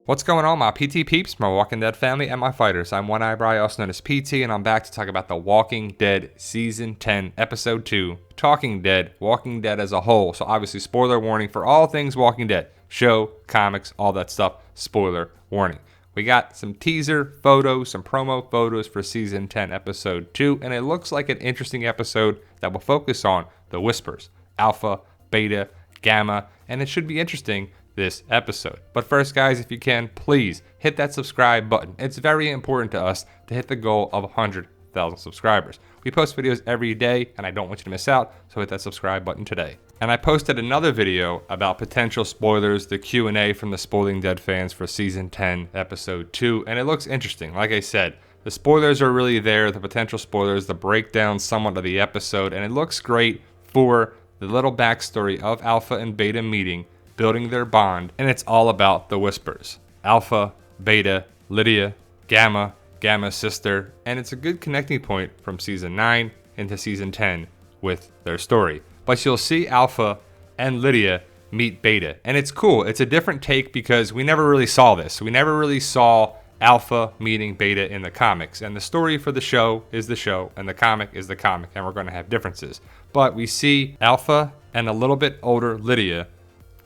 What's going on, my PT peeps, my Walking Dead family, and my fighters? I'm One Eyebrow, also known as PT, and I'm back to talk about The Walking Dead Season 10, Episode 2, Talking Dead, Walking Dead as a whole. So obviously, spoiler warning for all things Walking Dead. Show, comics, all that stuff, spoiler warning. We got some teaser photos, some promo photos for Season 10, Episode 2, and it looks like an interesting episode that will focus on the Whispers, Alpha, Beta, Gamma, and it should be interesting this episode. But first, guys, if you can, please hit that subscribe button. It's very important to us to hit the goal of 100,000 subscribers. We post videos every day, and I don't want you to miss out, so hit that subscribe button today. And I posted another video about potential spoilers, the Q&A from the Spoiling Dead fans for Season 10, Episode 2, and it looks interesting. Like I said, the spoilers are really there, the potential spoilers, the breakdown somewhat of the episode, and it looks great for the little backstory of Alpha and Beta meeting, building their bond, and it's all about the Whispers. Alpha, Beta, Lydia, Gamma, Gamma's sister, and it's a good connecting point from Season 9 into Season 10 with their story. But you'll see Alpha and Lydia meet Beta, and it's cool. It's a different take because we never really saw this. We never really saw Alpha meeting Beta in the comics, and the story for the show is the show, and the comic is the comic, and we're going to have differences. But we see Alpha and a little bit older Lydia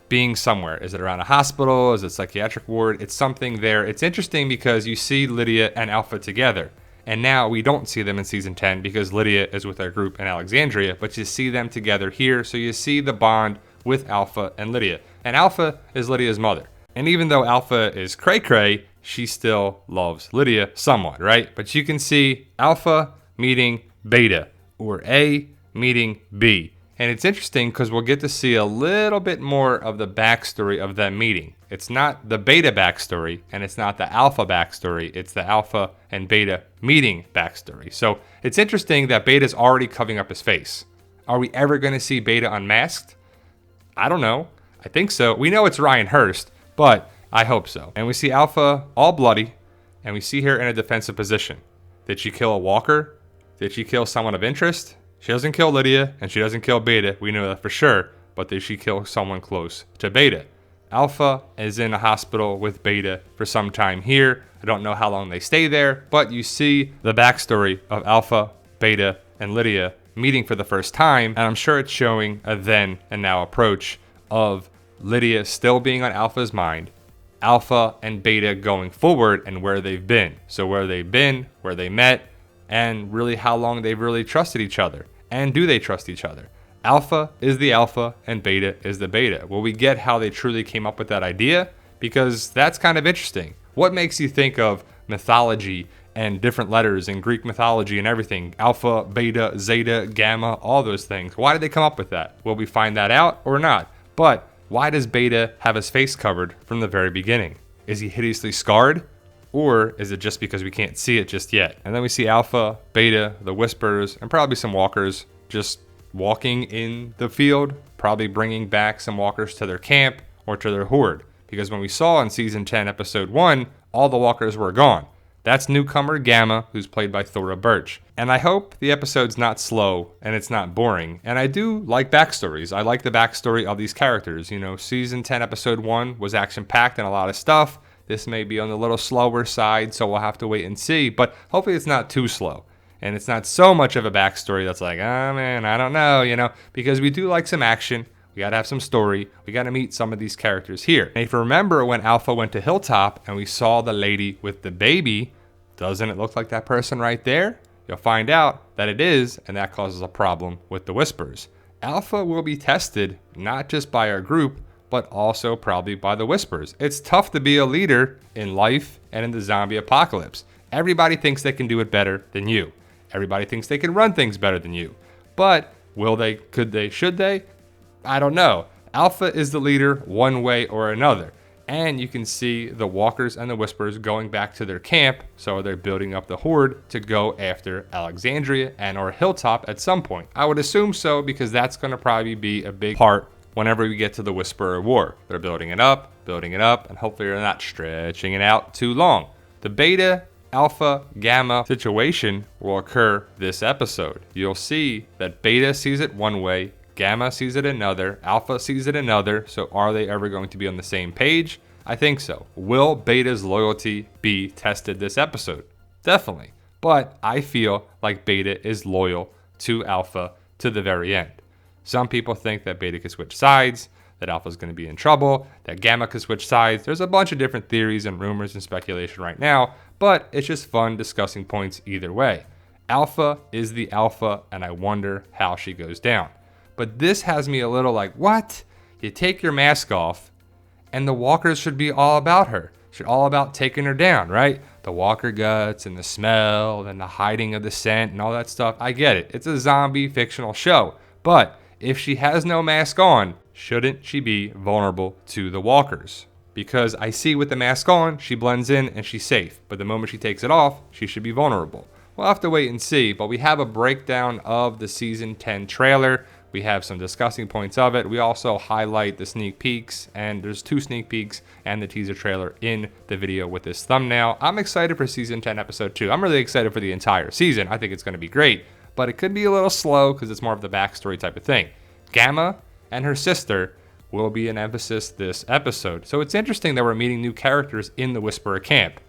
being somewhere. Is it around a hospital? Is it a psychiatric ward? It's something there. It's interesting because you see Lydia and Alpha together. And now we don't see them in Season 10 because Lydia is with our group in Alexandria, but you see them together here. So you see the bond with Alpha and Lydia. And Alpha is Lydia's mother. And even though Alpha is cray-cray, she still loves Lydia somewhat, right? But you can see Alpha meeting Beta, or A meeting B. And it's interesting because we'll get to see a little bit more of the backstory of that meeting. It's not the Beta backstory, and it's not the Alpha backstory. It's the Alpha and Beta meeting backstory. So it's interesting that Beta's already covering up his face. Are we ever going to see Beta unmasked? I don't know. I think so. We know it's Ryan Hurst, but I hope so. And we see Alpha all bloody, and we see her in a defensive position. Did she kill a walker? Did she kill someone of interest? She doesn't kill Lydia, and she doesn't kill Beta. We know that for sure. But did she kill someone close to Beta? Alpha is in a hospital with Beta for some time here. I don't know how long they stay there, but you see the backstory of Alpha, Beta, and Lydia meeting for the first time, and I'm sure it's showing a then and now approach of Lydia still being on Alpha's mind, Alpha and Beta going forward, and where they've been. So where they've been, where they met, and really how long they've really trusted each other. And do they trust each other? Alpha is the Alpha and Beta is the Beta. Will we get how they truly came up with that idea? Because that's kind of interesting. What makes you think of mythology and different letters in Greek mythology and everything? Alpha, Beta, Zeta, Gamma, all those things. Why did they come up with that? Will we find that out or not? But why does Beta have his face covered from the very beginning? Is he hideously scarred? Or is it just because we can't see it just yet? And then we see Alpha, Beta, the Whispers, and probably some walkers just walking in the field, probably bringing back some walkers to their camp or to their horde. Because when we saw in Season 10, Episode 1, all the walkers were gone. That's newcomer Gamma, who's played by Thora Birch. And I hope the episode's not slow and it's not boring. And I do like backstories. I like the backstory of these characters. You know, Season 10, Episode 1 was action-packed and a lot of stuff. This may be on the little slower side, so we'll have to wait and see. But hopefully it's not too slow. And it's not so much of a backstory that's like, oh man, I don't know, you know. Because we do like some action. We got to have some story. We got to meet some of these characters here. And if you remember when Alpha went to Hilltop and we saw the lady with the baby, doesn't it look like that person right there? You'll find out that it is, and that causes a problem with the Whispers. Alpha will be tested not just by our group, but also probably by the Whispers. It's tough to be a leader in life and in the zombie apocalypse. Everybody thinks they can do it better than you. Everybody thinks they can run things better than you. But will they, could they, should they? I don't know. Alpha is the leader one way or another. And you can see the walkers and the Whispers going back to their camp, so they're building up the horde to go after Alexandria and or Hilltop at some point. I would assume so because that's going to probably be a big part whenever we get to the Whisperer War. They're building it up, and hopefully they're not stretching it out too long. The Beta, Alpha, Gamma situation will occur this episode. You'll see that Beta sees it one way, Gamma sees it another, Alpha sees it another, so are they ever going to be on the same page? I think so. Will Beta's loyalty be tested this episode? Definitely. But I feel like Beta is loyal to Alpha to the very end. Some people think that Beta could switch sides, that Alpha's going to be in trouble, that Gamma could switch sides. There's a bunch of different theories and rumors and speculation right now, but it's just fun discussing points either way. Alpha is the Alpha, and I wonder how she goes down. But this has me a little like, what? You take your mask off, and the walkers should be all about her. Should all about taking her down, right? The walker guts and the smell and the hiding of the scent and all that stuff. I get it. It's a zombie fictional show. But if she has no mask on, shouldn't she be vulnerable to the walkers? Because I see with the mask on, she blends in and she's safe. But the moment she takes it off, she should be vulnerable. We'll have to wait and see, but we have a breakdown of the Season 10 trailer. We have some discussing points of it. We also highlight the sneak peeks, and there's 2 sneak peeks and the teaser trailer in the video with this thumbnail. I'm excited for Season 10 Episode 2. I'm really excited for the entire season. I think it's going to be great, but it could be a little slow because it's more of the backstory type of thing. Gamma and her sister will be an emphasis this episode. So it's interesting that we're meeting new characters in the Whisperer camp.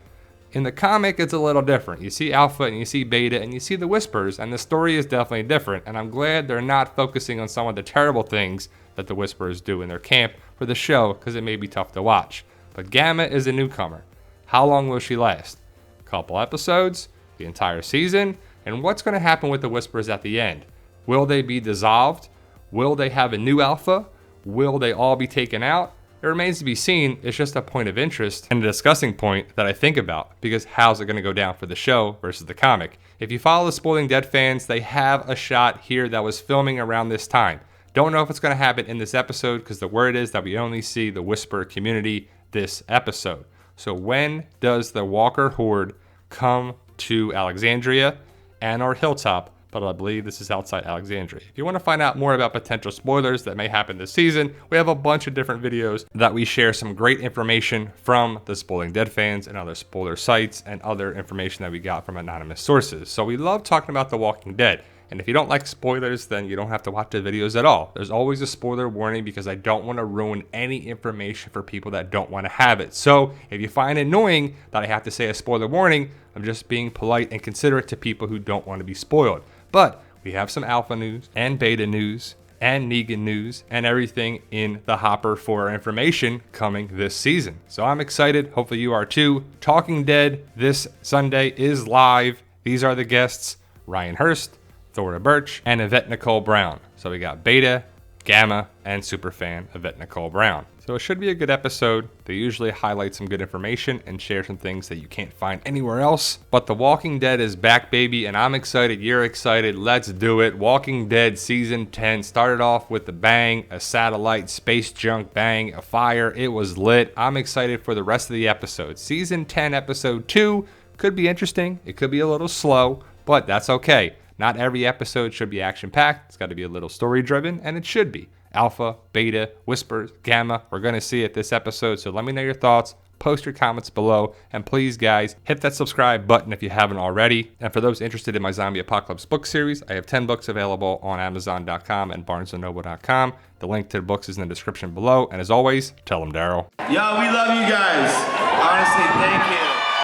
In the comic, it's a little different. You see Alpha and you see Beta and you see the Whispers, and the story is definitely different. And I'm glad they're not focusing on some of the terrible things that the Whisperers do in their camp for the show, because it may be tough to watch. But Gamma is a newcomer. How long will she last? A couple episodes? The entire season? And what's going to happen with the Whisperers at the end? Will they be dissolved? Will they have a new Alpha? Will they all be taken out? It remains to be seen. It's just a point of interest and a discussing point that I think about, because how's it going to go down for the show versus the comic? If you follow the Spoiling Dead fans, they have a shot here that was filming around this time. Don't know if it's going to happen in this episode, because the word is that we only see the Whisperer community this episode. So when does the Walker Horde come to Alexandria and or Hilltop? But I believe this is outside Alexandria. If you want to find out more about potential spoilers that may happen this season, we have a bunch of different videos that we share some great information from the Spoiling Dead fans and other spoiler sites and other information that we got from anonymous sources. So we love talking about The Walking Dead. And if you don't like spoilers, then you don't have to watch the videos at all. There's always a spoiler warning because I don't want to ruin any information for people that don't want to have it. So if you find it annoying that I have to say a spoiler warning, I'm just being polite and considerate to people who don't want to be spoiled. But we have some Alpha news and Beta news and Negan news and everything in the hopper for our information coming this season. So I'm excited. Hopefully you are too. Talking Dead this Sunday is live. These are the guests: Ryan Hurst, Thora Birch, and Yvette Nicole Brown. So we got Beta, Gamma, and superfan Yvette Nicole Brown. So it should be a good episode. They usually highlight some good information and share some things that you can't find anywhere else. But The Walking Dead is back, baby, and I'm excited. You're excited. Let's do it. Walking Dead Season 10 started off with a bang, a satellite, space junk bang, a fire. It was lit. I'm excited for the rest of the episodes. Season 10, Episode 2 could be interesting. It could be a little slow, but that's okay. Not every episode should be action-packed. It's got to be a little story-driven, and it should be. Alpha, Beta, Whispers, Gamma. We're going to see it this episode, so let me know your thoughts. Post your comments below, and please, guys, hit that subscribe button if you haven't already. And for those interested in my Zombie Apocalypse book series, I have 10 books available on Amazon.com and BarnesandNoble.com. The link to the books is in the description below. And as always, tell them Daryl. Yo, we love you guys. Honestly, thank you.